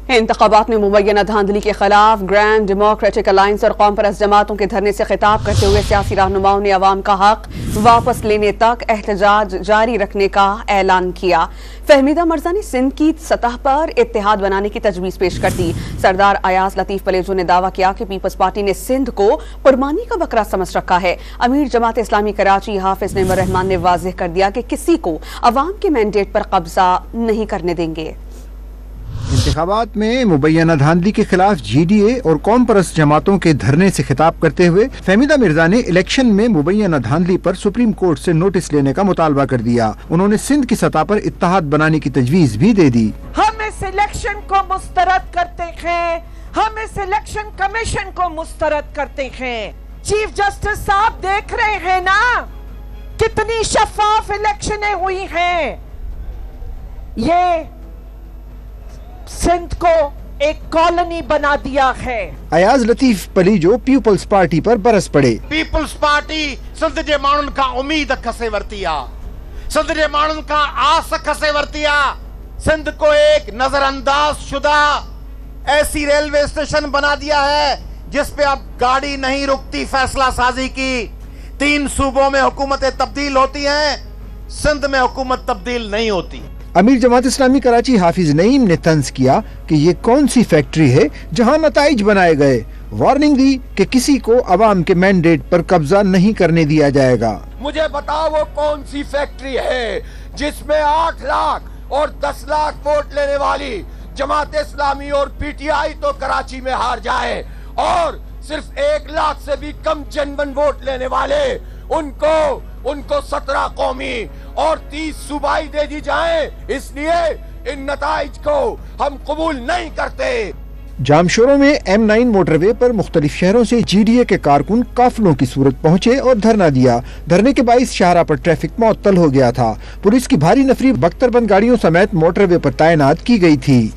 انتخابات میں مبینہ دھاندلی کے خلاف گرینڈ ڈیموکریٹک الائنس اور قوم پرست جماعتوں کے دھرنے سے خطاب کرتے ہوئے سیاسی رہنماؤں نے عوام کا حق واپس لینے تک احتجاج جاری رکھنے کا اعلان کیا۔ فہمیدہ مرزا نے سندھ کی سطح پر اتحاد بنانے کی تجویز پیش کر دی۔ سردار ایاز لطیف پلیجو نے دعویٰ کیا کہ پیپلز پارٹی نے سندھ کو قربانی کا بکرا سمجھ رکھا ہے۔ امیر جماعت اسلامی کراچی حافظ نعیم الرحمان نے واضح کر دیا کہ کسی کو عوام کے مینڈیٹ پر قبضہ نہیں کرنے دیں گے۔ انتخابات میں مبینہ دھاندلی کے خلاف جی ڈی اے اور قوم پرست جماعتوں کے دھرنے سے خطاب کرتے ہوئے فہمیدہ مرزا نے الیکشن میں مبینہ دھاندلی پر سپریم کورٹ سے نوٹس لینے کا مطالبہ کر دیا۔ انہوں نے سندھ کی سطح پر اتحاد بنانے کی تجویز بھی دے دی۔ ہم اس الیکشن کو مسترد کرتے ہیں، ہم اس الیکشن کمیشن کو مسترد کرتے ہیں۔ چیف جسٹس صاحب دیکھ رہے ہیں نا کتنی شفاف الیکشنیں ہوئی ہیں۔ یہ سندھ کو ایک کالونی بنا دیا ہے۔ ایاز لطیف پلیجو پیپلز پارٹی پر برس پڑے۔ پیپلز پارٹی سندھ جے مانن کا امید کھسے ورتی آ، سندھ جے مانن کا آس کھسے ورتی آ۔ سندھ کو ایک نظر انداز شدہ ایسی ریلوے اسٹیشن بنا دیا ہے جس پہ اب گاڑی نہیں رکتی فیصلہ سازی کی۔ 3 صوبوں میں حکومتیں تبدیل ہوتی ہیں، سندھ میں حکومت تبدیل نہیں ہوتی۔ امیر جماعت اسلامی کراچی حافظ نعیم نے طنز کیا کہ یہ کون سی فیکٹری ہے جہاں نتائج بنائے گئے، وارننگ دی کہ کسی کو عوام کے مینڈیٹ پر قبضہ نہیں کرنے دیا جائے گا۔ مجھے بتاؤ وہ کون سی فیکٹری ہے جس میں 8 لاکھ اور 10 لاکھ ووٹ لینے والی جماعت اسلامی اور پی ٹی آئی تو کراچی میں ہار جائے اور صرف 1 لاکھ سے بھی کم جنون ووٹ لینے والے ان کو 17 قومی اور 30 صوبائی دے دی جائیں۔ اس لیے ان نتائج کو ہم قبول نہیں کرتے۔ جامشوروں میں M9 موٹر وے پر مختلف شہروں سے جی ڈی اے کے کارکن قافلوں کی صورت پہنچے اور دھرنا دیا۔ دھرنے کے باعث شاہراہ پر ٹریفک معطل ہو گیا تھا۔ پولیس کی بھاری نفری بختر بند گاڑیوں سمیت موٹر وے پر تعینات کی گئی تھی۔